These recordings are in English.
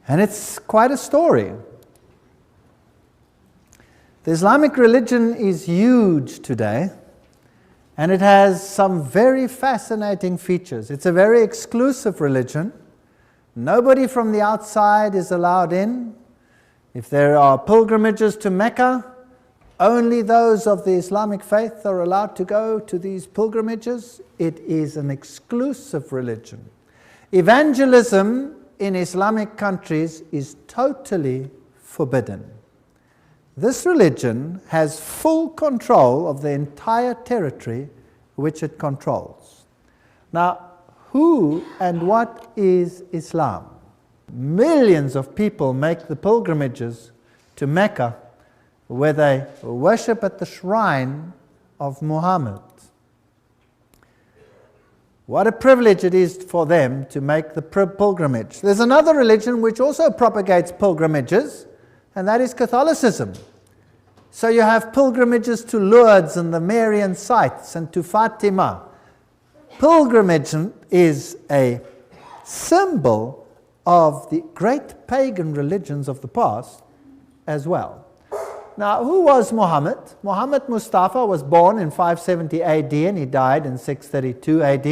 And it's quite a story. The Islamic religion is huge today, and it has some very fascinating features. It's a very exclusive religion. Nobody from the outside is allowed in. If there are pilgrimages to Mecca, only those of the Islamic faith are allowed to go to these pilgrimages. It is an exclusive religion. Evangelism in Islamic countries is totally forbidden. This religion has full control of the entire territory which it controls. Now, who and what is Islam? Millions of people make the pilgrimages to Mecca, where they worship at the shrine of Muhammad. What a privilege it is for them to make the pilgrimage. There's another religion which also propagates pilgrimages, and that is Catholicism. So you have pilgrimages to Lourdes and the Marian sites and to Fatima. Pilgrimage is a symbol of the great pagan religions of the past as well. Now, who was Muhammad? Muhammad Mustafa was born in 570 AD and he died in 632 AD.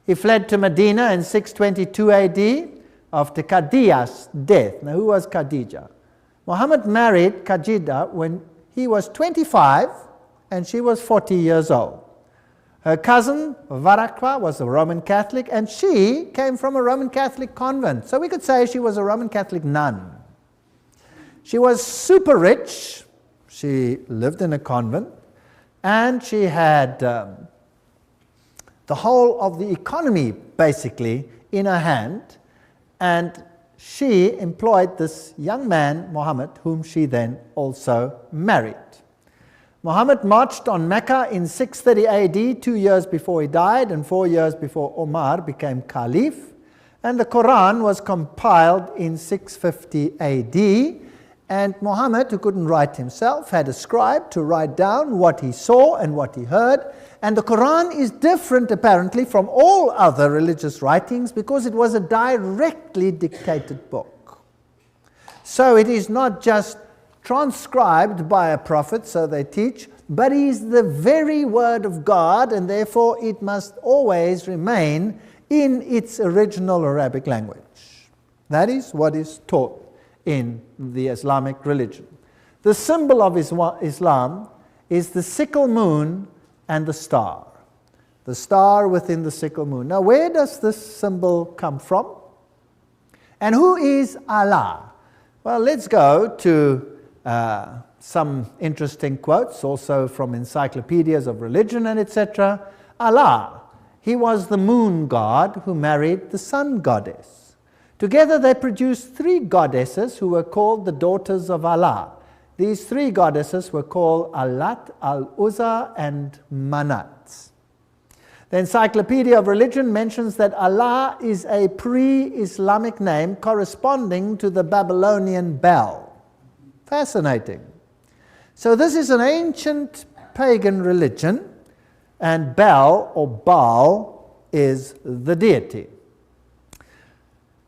He fled to Medina in 622 AD after Khadija's death. Now, who was Khadija? Muhammad married Khadija when he was 25 and she was 40 years old. Her cousin Varakwa was a Roman Catholic, and she came from a Roman Catholic convent. So we could say she was a Roman Catholic nun. She was super rich. She lived in a convent, and she had the whole of the economy basically in her hand, and she employed this young man, Muhammad, whom she then also married. Muhammad marched on Mecca in 630 AD, 2 years before he died and 4 years before Omar became Caliph. And the Quran was compiled in 650 AD. And Muhammad, who couldn't write himself, had a scribe to write down what he saw and what he heard. And the Quran is different, apparently, from all other religious writings because it was a directly dictated book. So it is not just transcribed by a prophet, so they teach, but it is the very word of God, and therefore it must always remain in its original Arabic language. That is what is taught in the Islamic religion. The symbol of Islam is the sickle moon and the star. The star within the sickle moon. Now, where does this symbol come from? And who is Allah? Well, let's go to some interesting quotes, also from encyclopedias of religion and etc. Allah, he was the moon god who married the sun goddess. Together they produced 3 goddesses who were called the daughters of Allah. These 3 goddesses were called Allat, Al-Uzza, and Manat. The Encyclopedia of Religion mentions that Allah is a pre-Islamic name corresponding to the Babylonian Bel. Fascinating. So this is an ancient pagan religion, and Bel or Baal is the deity.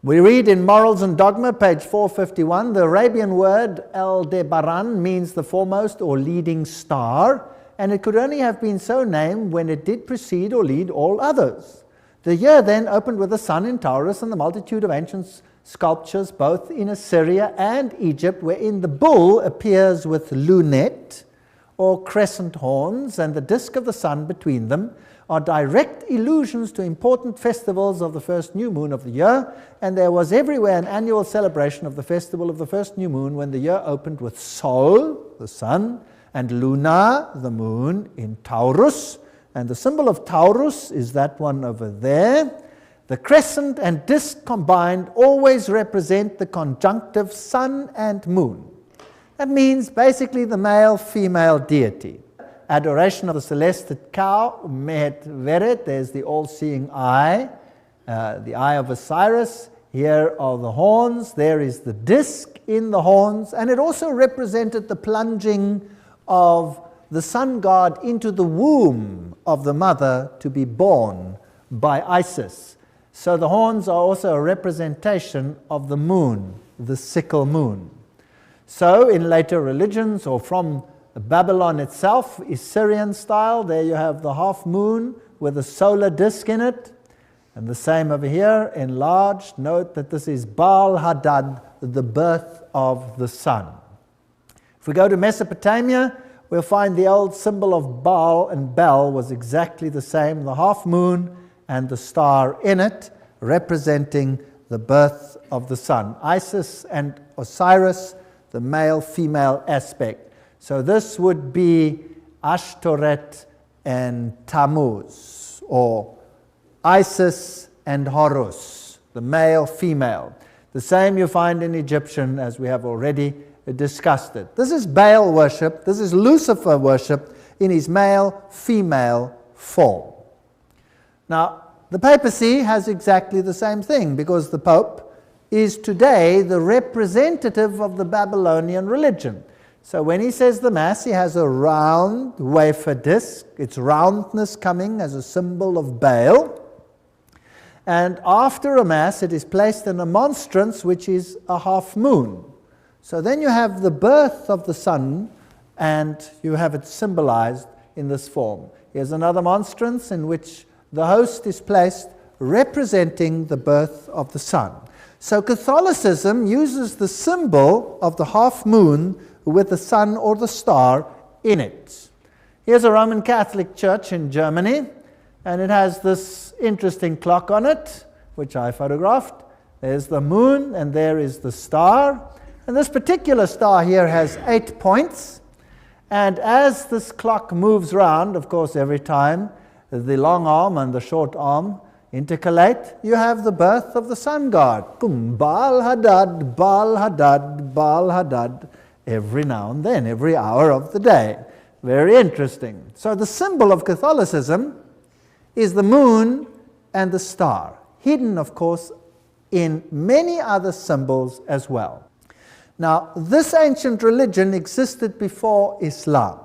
We read in Morals and Dogma, page 451, the Arabian word Aldebaran means the foremost or leading star, and it could only have been so named when it did precede or lead all others. The year then opened with the sun in Taurus and the multitude of ancient sculptures both in Assyria and Egypt, wherein the bull appears with lunette or crescent horns, and the disk of the sun between them, are direct allusions to important festivals of the first new moon of the year, and there was everywhere an annual celebration of the festival of the first new moon when the year opened with Sol, the sun, and Luna, the moon, in Taurus, and the symbol of Taurus is that one over there. The crescent and disk combined always represent the conjunctive sun and moon. That means basically the male-female deity. Adoration of the celested cow, Mehet Veret, there's the all-seeing eye, the eye of Osiris. Here are the horns, there is the disk in the horns, and it also represented the plunging of the sun god into the womb of the mother to be born by Isis. So the horns are also a representation of the moon, the sickle moon. So in later religions, or from Babylon itself, Assyrian style, there you have the half moon with a solar disk in it. And the same over here, enlarged. Note that this is Baal Hadad, the birth of the sun. If we go to Mesopotamia, we'll find the old symbol of Baal and Bel was exactly the same, the half moon and the star in it, representing the birth of the sun. Isis and Osiris, the male-female aspect. So this would be Ashtoreth and Tammuz, or Isis and Horus, the male-female. The same you find in Egyptian, as we have already discussed it. This is Baal worship. This is Lucifer worship in his male-female form. Now, the papacy has exactly the same thing, because the Pope is today the representative of the Babylonian religion. So when he says the Mass, he has a round wafer disc, its roundness coming as a symbol of Baal. And after a Mass, it is placed in a monstrance, which is a half moon. So then you have the birth of the sun, and you have it symbolized in this form. Here's another monstrance in which the host is placed, representing the birth of the sun. So Catholicism uses the symbol of the half moon with the sun or the star in it. Here's a Roman Catholic church in Germany, and it has this interesting clock on it, which I photographed. There's the moon, and there is the star. And this particular star here has 8 points. And as this clock moves round, of course, every time the long arm and the short arm intercalate, you have the birth of the sun god. Baal Hadad, Baal Hadad, Baal Hadad, every now and then, every hour of the day. Very interesting. So the symbol of Catholicism is the moon and the star, hidden, of course, in many other symbols as well. Now, this ancient religion existed before Islam,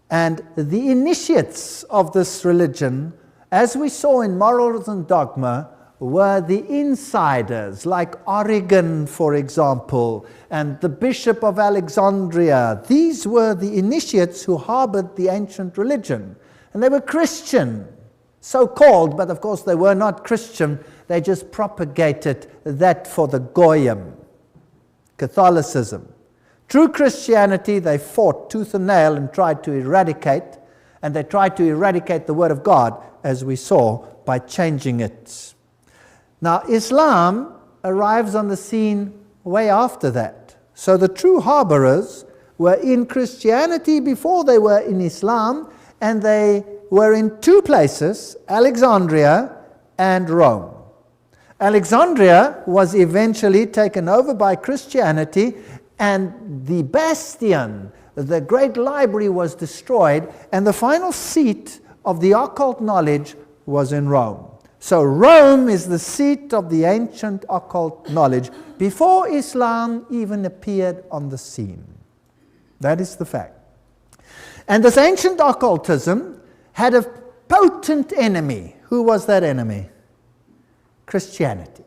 and the initiates of this religion, as we saw in Morals and Dogma, were the insiders, like Origen, for example, and the Bishop of Alexandria. These were the initiates who harbored the ancient religion, and they were Christian, so-called, but of course they were not Christian. They just propagated that for the Goyim, Catholicism. True Christianity, they fought tooth and nail and tried to eradicate, and they tried to eradicate the Word of God, as we saw, by changing it. Now, Islam arrives on the scene way after that. So the true harborers were in Christianity before they were in Islam, and they were in two places, Alexandria and Rome. Alexandria was eventually taken over by Christianity, and the bastion, the great library, was destroyed, and the final seat of the occult knowledge was in Rome. So Rome is the seat of the ancient occult knowledge before Islam even appeared on the scene. That is the fact. And this ancient occultism had a potent enemy. Who was that enemy? Christianity.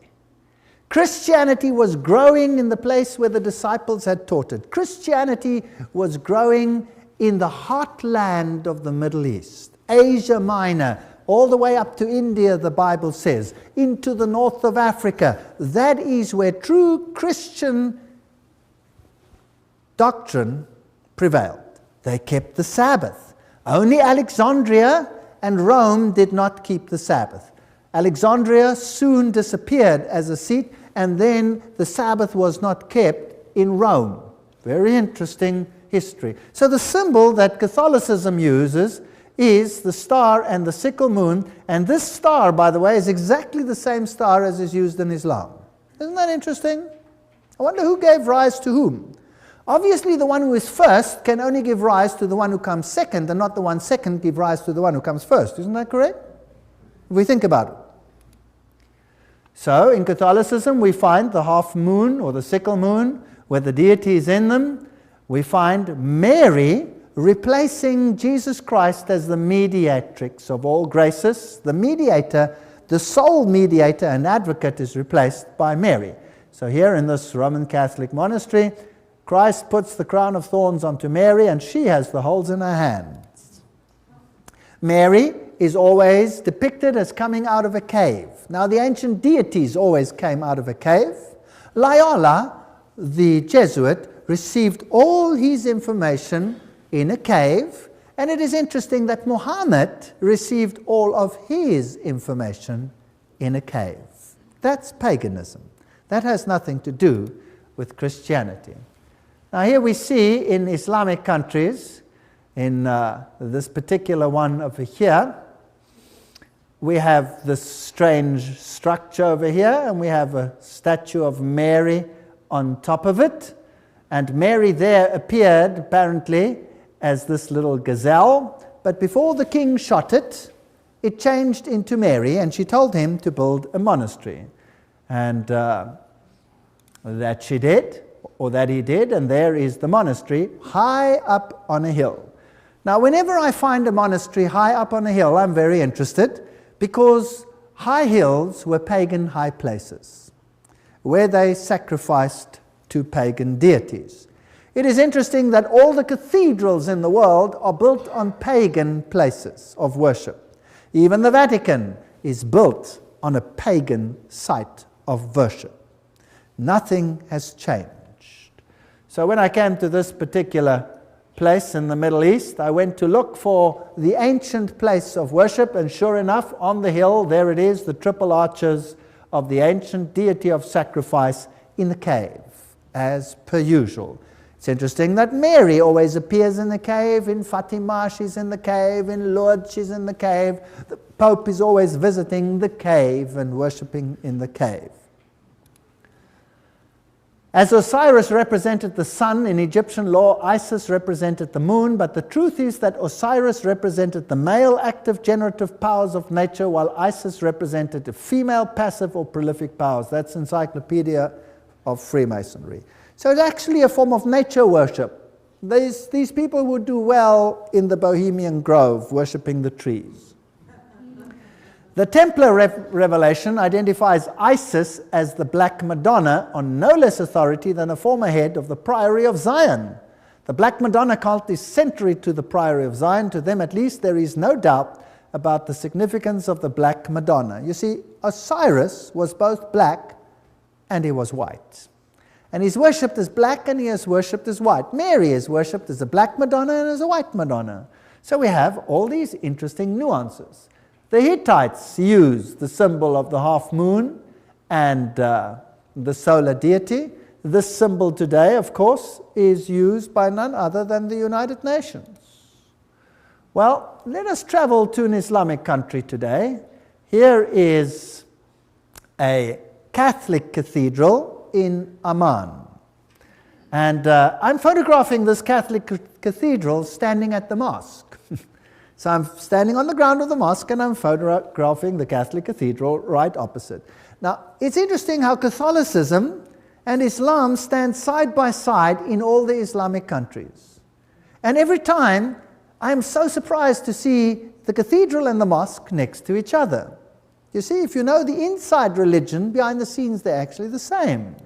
Christianity was growing in the place where the disciples had taught it. Christianity was growing in the heartland of the Middle East, Asia Minor, all the way up to India, the Bible says, into the north of Africa. That is where true Christian doctrine prevailed. They kept the Sabbath. Only Alexandria and Rome did not keep the Sabbath. Alexandria soon disappeared as a seat, and then the Sabbath was not kept in Rome. Very interesting history. So the symbol that Catholicism uses is the star and the sickle moon, and this star, by the way, is exactly the same star as is used in Islam. Isn't that interesting? I wonder who gave rise to whom. Obviously, the one who is first can only give rise to the one who comes second, and not the one second give rise to the one who comes first. Isn't that correct? If we think about it. So, in Catholicism, we find the half moon or the sickle moon where the deity is in them. We find Mary replacing Jesus Christ as the mediatrix of all graces, the mediator the sole mediator and advocate is replaced by Mary. So here in this Roman Catholic monastery, Christ puts the crown of thorns onto Mary, and she has the holes in her hands. Mary is always depicted as coming out of a cave. Now, the ancient deities always came out of a cave. Loyola, the Jesuit, received all his information in a cave, and it is interesting that Muhammad received all of his information in a cave. That's paganism. That has nothing to do with Christianity. Now here we see in Islamic countries, in this particular one over here, we have this strange structure over here, and we have a statue of Mary on top of it. And Mary there appeared, apparently, as this little gazelle. But before the king shot it, it changed into Mary, and she told him to build a monastery. And that she did, or that he did, and there is the monastery high up on a hill. Now, whenever I find a monastery high up on a hill, I'm very interested, because high hills were pagan high places, where they sacrificed to pagan deities. It is interesting that all the cathedrals in the world are built on pagan places of worship. Even the Vatican is built on a pagan site of worship. Nothing has changed. So when I came to this particular place in the Middle East, I went to look for the ancient place of worship, and sure enough, on the hill, there it is, the triple arches of the ancient deity of sacrifice in the cave, as per usual. It's interesting that Mary always appears in the cave. In Fatima, she's in the cave. In Lourdes, she's in the cave. The Pope is always visiting the cave and worshipping in the cave. As Osiris represented the sun in Egyptian law, Isis represented the moon, but the truth is that Osiris represented the male active generative powers of nature, while Isis represented the female passive or prolific powers. That's Encyclopedia of Freemasonry. So it's actually a form of nature worship. These people would do well in the Bohemian Grove, worshipping the trees. The Templar revelation identifies Isis as the Black Madonna on no less authority than a former head of the Priory of Zion. The Black Madonna cult is century to the Priory of Zion. To them, at least, there is no doubt about the significance of the Black Madonna. You see, Osiris was both black and he was white. And he's worshipped as black and he is worshipped as white. Mary is worshipped as a Black Madonna and as a white Madonna. So we have all these interesting nuances. The Hittites used the symbol of the half moon and the solar deity. This symbol today, of course, is used by none other than the United Nations. Well, let us travel to an Islamic country today. Here is a Catholic cathedral in Amman. And I'm photographing this Catholic cathedral standing at the mosque. So I'm standing on the ground of the mosque and I'm photographing the Catholic cathedral right opposite. Now, it's interesting how Catholicism and Islam stand side by side in all the Islamic countries. And every time, I'm so surprised to see the cathedral and the mosque next to each other. You see, if you know the inside religion, behind the scenes, they're actually the same.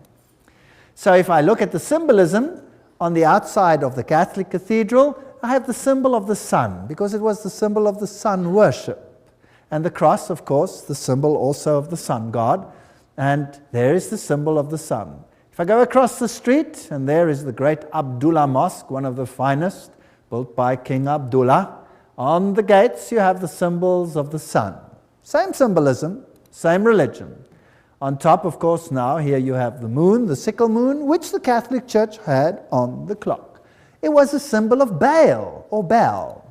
So if I look at the symbolism on the outside of the Catholic cathedral, I have the symbol of the sun, because it was the symbol of the sun worship. And the cross, of course, the symbol also of the sun god. And there is the symbol of the sun. If I go across the street, and there is the great Abdullah Mosque, one of the finest, built by King Abdullah. On the gates, you have the symbols of the sun. Same symbolism, same religion. On top, of course, now, here you have the moon, the sickle moon, which the Catholic Church had on the clock. It was a symbol of Baal, or Baal.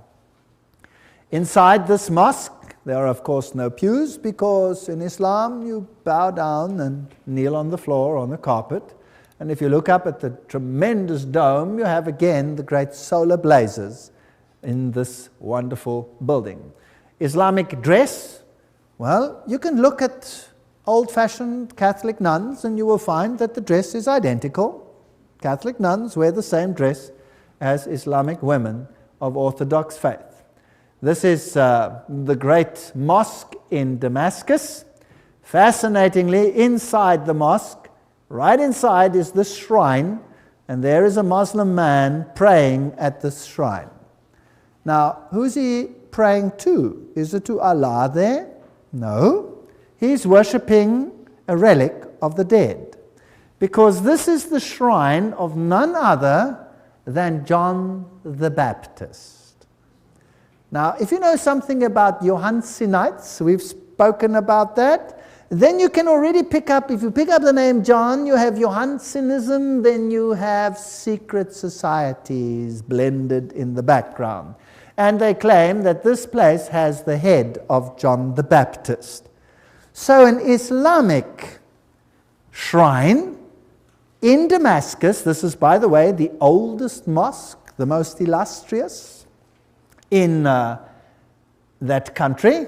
Inside this mosque, there are, of course, no pews, because in Islam, you bow down and kneel on the floor, on the carpet. And if you look up at the tremendous dome, you have again the great solar blazes in this wonderful building. Islamic dress, well, you can look at old-fashioned Catholic nuns and you will find that the dress is identical. Catholic nuns wear the same dress as Islamic women of Orthodox faith. This is the great mosque in Damascus. Fascinatingly, inside the mosque, right inside, is the shrine, and there is a Muslim man praying at this shrine. Now, who's he praying to? Is it to Allah there? No. He's worshipping a relic of the dead, because this is the shrine of none other than John the Baptist. Now, if you know something about Johannsites, we've spoken about that, then you can already pick up, if you pick up the name John, you have Johannsianism, then you have secret societies blended in the background. And they claim that this place has the head of John the Baptist. So an Islamic shrine in Damascus, this is, by the way, the oldest mosque, the most illustrious in that country,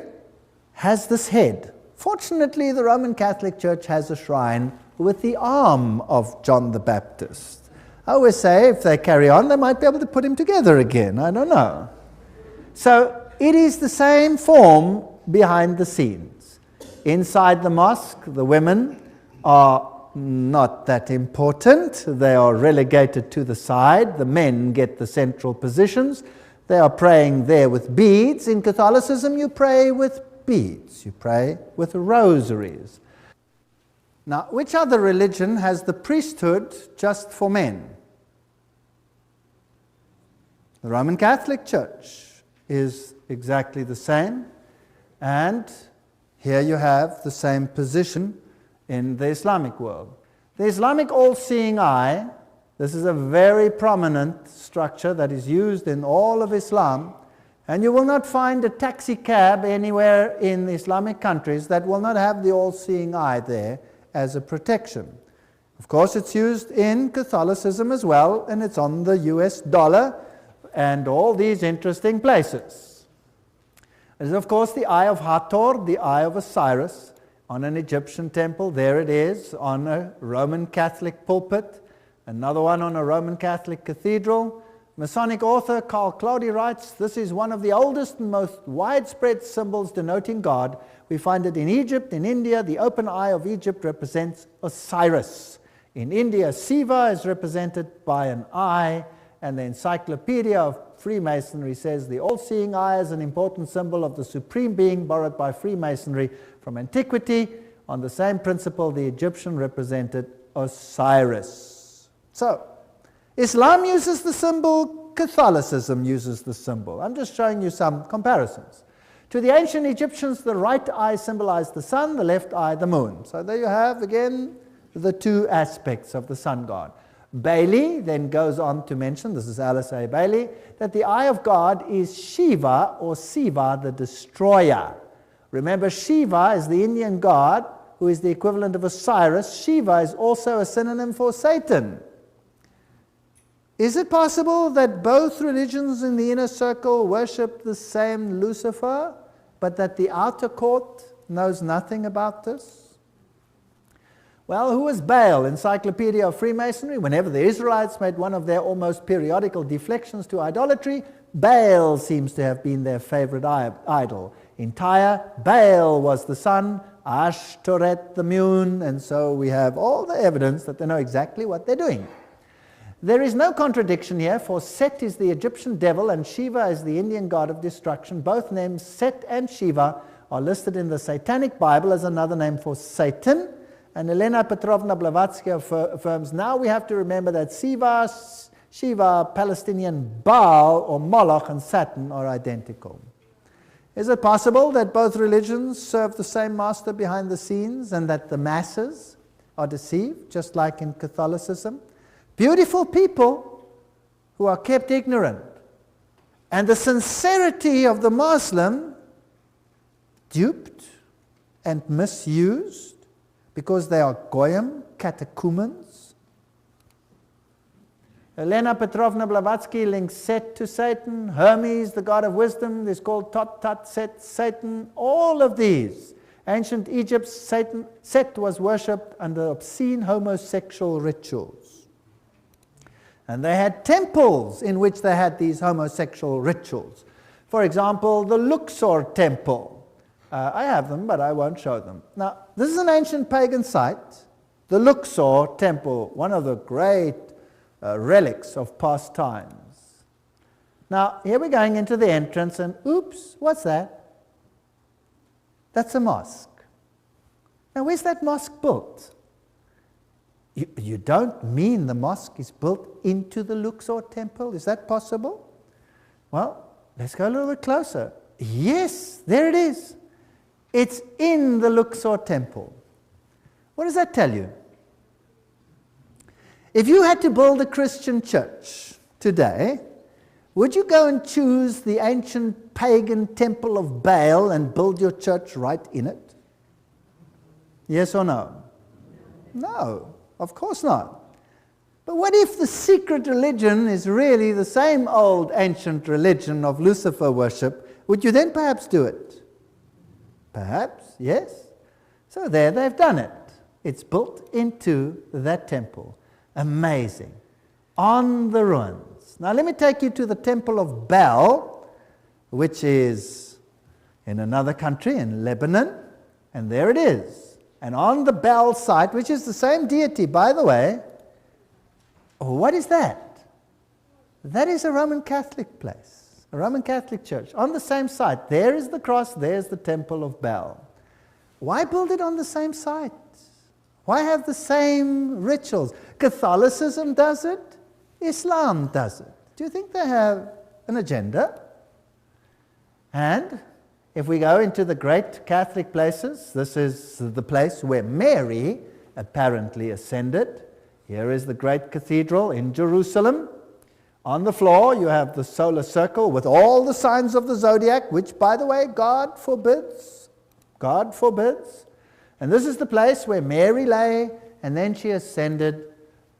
has this head. Fortunately, the Roman Catholic Church has a shrine with the arm of John the Baptist. I always say, if they carry on, they might be able to put him together again. I don't know. So it is the same form behind the scenes. Inside the mosque, the women are not that important. They are relegated to the side. The men get the central positions. They are praying there with beads. In Catholicism, you pray with beads. You pray with rosaries. Now, which other religion has the priesthood just for men? The Roman Catholic Church is exactly the same, and here you have the same position in the Islamic world. The Islamic all-seeing eye, this is a very prominent structure that is used in all of Islam, and you will not find a taxi cab anywhere in the Islamic countries that will not have the all-seeing eye there as a protection. Of course, it's used in Catholicism as well, and it's on the US dollar and all these interesting places. There's, of course, the Eye of Hathor, the Eye of Osiris, on an Egyptian temple. There it is, on a Roman Catholic pulpit. Another one on a Roman Catholic cathedral. Masonic author Carl Claudy writes, this is one of the oldest and most widespread symbols denoting God. We find it in Egypt, in India. The open eye of Egypt represents Osiris. In India, Siva is represented by an eye, and the Encyclopedia of Freemasonry says the all-seeing eye is an important symbol of the supreme being borrowed by Freemasonry from antiquity. On the same principle, the Egyptian represented Osiris. So, Islam uses the symbol, Catholicism uses the symbol. I'm just showing you some comparisons. To the ancient Egyptians, the right eye symbolized the sun, the left eye the moon. So there you have, again, the two aspects of the sun god. Bailey then goes on to mention, this is Alice A. Bailey, that the eye of God is Shiva or Siva, the destroyer. Remember, Shiva is the Indian god who is the equivalent of Osiris. Shiva is also a synonym for Satan. Is it possible that both religions in the inner circle worship the same Lucifer, but that the outer court knows nothing about this? Well, who was Baal? Encyclopedia of Freemasonry. Whenever the Israelites made one of their almost periodical deflections to idolatry, Baal seems to have been their favorite idol. In Tyre, Baal was the sun, Ashtoreth the moon, and so we have all the evidence that they know exactly what they're doing. There is no contradiction here, for Set is the Egyptian devil and Shiva is the Indian god of destruction. Both names, Set and Shiva, are listed in the Satanic Bible as another name for Satan. And Elena Petrovna Blavatsky affirms, now we have to remember that Shiva, Palestinian Baal, or Moloch, and Saturn are identical. Is it possible that both religions serve the same master behind the scenes and that the masses are deceived, just like in Catholicism? Beautiful people who are kept ignorant. And the sincerity of the Muslim duped and misused because they are goyim, catechumens. Elena Petrovna Blavatsky links Set to Satan. Hermes, the god of wisdom, is called Tot Tat Set, Satan. All of these. Ancient Egypt, Set was worshipped under obscene homosexual rituals. And they had temples in which they had these homosexual rituals. For example, the Luxor temple. I have them, but I won't show them. Now, this is an ancient pagan site, the Luxor temple, one of the great relics of past times. Now, here we're going into the entrance, and oops, what's that? That's a mosque. Now, where's that mosque built? You don't mean the mosque is built into the Luxor temple? Is that possible? Well, let's go a little bit closer. Yes, there it is. It's in the Luxor temple. What does that tell you? If you had to build a Christian church today, would you go and choose the ancient pagan temple of Baal and build your church right in it? Yes or no? No, of course not. But what if the secret religion is really the same old ancient religion of Lucifer worship? Would you then perhaps do it? Perhaps, yes. So there they've done it. It's built into that temple. Amazing. On the ruins. Now let me take you to the temple of Baal, which is in another country, in Lebanon. And there it is. And on the Baal site, which is the same deity, by the way, what is that? That is a Roman Catholic place, a Roman Catholic church. On the same site, there is the cross, there's the temple of Baal. Why build it on the same site? Why have the same rituals? Catholicism does it, Islam does it. Do you think they have an agenda? And if we go into the great Catholic places, this is the place where Mary apparently ascended. Here is the great cathedral in Jerusalem. On the floor you have the solar circle with all the signs of the zodiac, which, by the way, God forbids. God forbids. And this is the place where Mary lay, and then she ascended,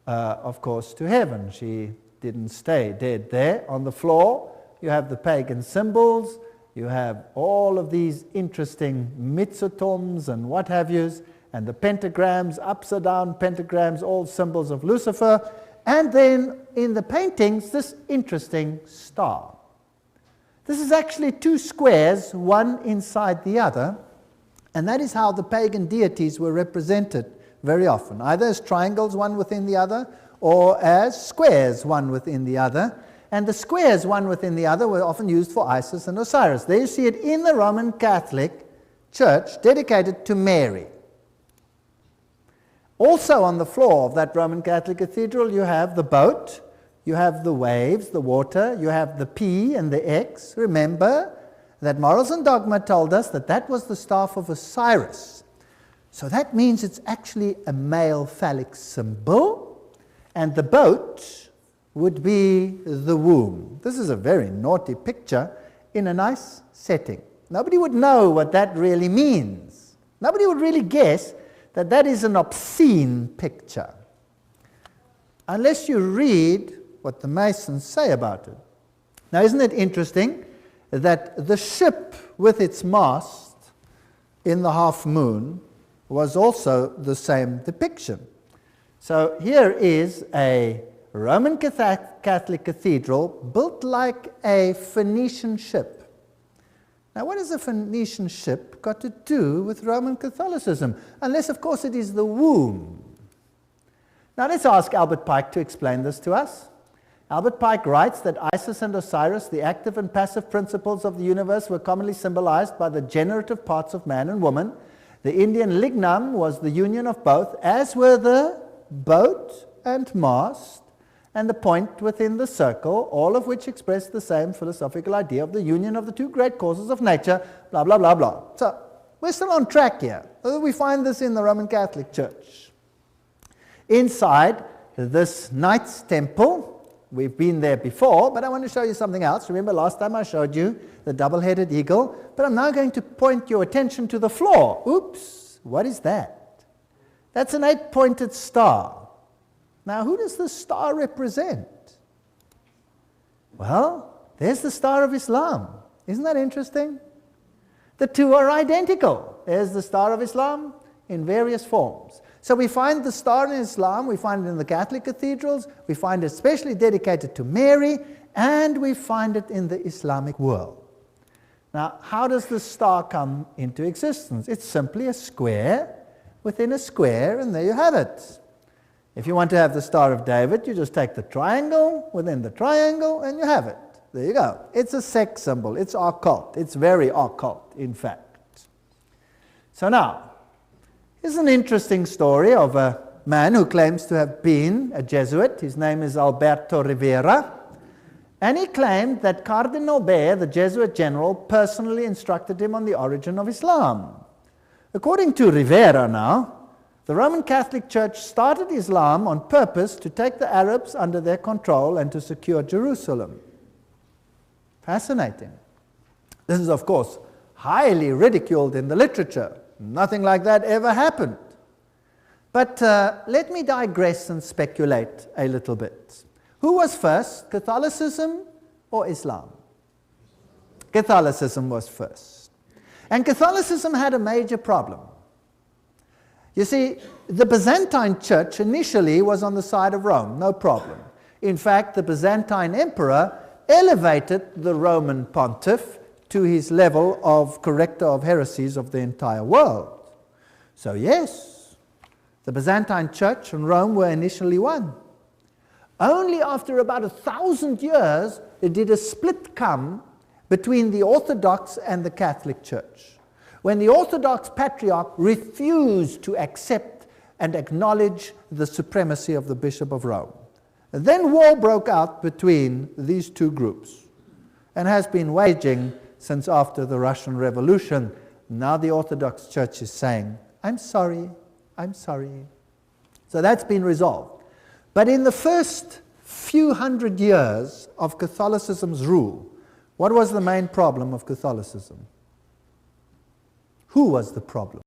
of course, to heaven. She didn't stay dead there. On the floor you have the pagan symbols. You have all of these interesting mitzotoms and what have yous, and the pentagrams, upside down pentagrams, all symbols of Lucifer. And then in the paintings, this interesting star. This is actually two squares, one inside the other, and that is how the pagan deities were represented very often, either as triangles, one within the other, or as squares, one within the other. And the squares, one within the other, were often used for Isis and Osiris. There you see it in the Roman Catholic Church, dedicated to Mary. Also on the floor of that Roman Catholic cathedral, you have the boat, you have the waves, the water, you have the P and the X. Remember that Morals and Dogma told us that that was the staff of Osiris. So that means it's actually a male phallic symbol, and the boat would be the womb. This is a very naughty picture in a nice setting. Nobody would know what that really means. Nobody would really guess that that is an obscene picture, unless you read what the Masons say about it. Now, isn't it interesting that the ship with its mast in the half moon was also the same depiction? So here is a Roman Catholic cathedral built like a Phoenician ship. Now, what has a Phoenician ship got to do with Roman Catholicism? Unless, of course, it is the womb. Now, let's ask Albert Pike to explain this to us. Albert Pike writes that Isis and Osiris, the active and passive principles of the universe, were commonly symbolized by the generative parts of man and woman. The Indian lignam was the union of both, as were the boat and mast, and the point within the circle, all of which express the same philosophical idea of the union of the two great causes of nature, blah, blah, blah, blah. So, we're still on track here. We find this in the Roman Catholic Church. Inside this Knights Temple, we've been there before, but I want to show you something else. Remember last time I showed you the double-headed eagle? But I'm now going to point your attention to the floor. Oops, what is that? That's an 8-pointed star. Now, who does the star represent? Well, there's the Star of Islam. Isn't that interesting? The two are identical. There's the Star of Islam in various forms. So we find the star in Islam, we find it in the Catholic cathedrals, we find it especially dedicated to Mary, and we find it in the Islamic world. Now, how does the star come into existence? It's simply a square within a square, and there you have it. If you want to have the Star of David, you just take the triangle within the triangle, and you have it. There you go. It's a sex symbol. It's occult. It's very occult, in fact. So now, here's an interesting story of a man who claims to have been a Jesuit. His name is Alberto Rivera. And he claimed that Cardinal Bea, the Jesuit general, personally instructed him on the origin of Islam. According to Rivera now, the Roman Catholic Church started Islam on purpose to take the Arabs under their control and to secure Jerusalem. Fascinating. This is, of course, highly ridiculed in the literature. Nothing like that ever happened. But let me digress and speculate a little bit. Who was first, Catholicism or Islam? Catholicism was first. And Catholicism had a major problem. You see, the Byzantine Church initially was on the side of Rome, no problem. In fact, the Byzantine emperor elevated the Roman pontiff to his level of corrector of heresies of the entire world. So yes, the Byzantine Church and Rome were initially one. Only after about 1,000 years did a split come between the Orthodox and the Catholic Church, when the Orthodox Patriarch refused to accept and acknowledge the supremacy of the Bishop of Rome. And then war broke out between these two groups and has been waging since after the Russian Revolution. Now the Orthodox Church is saying, I'm sorry, I'm sorry. So that's been resolved. But in the first few hundred years of Catholicism's rule, what was the main problem of Catholicism? Who was the problem?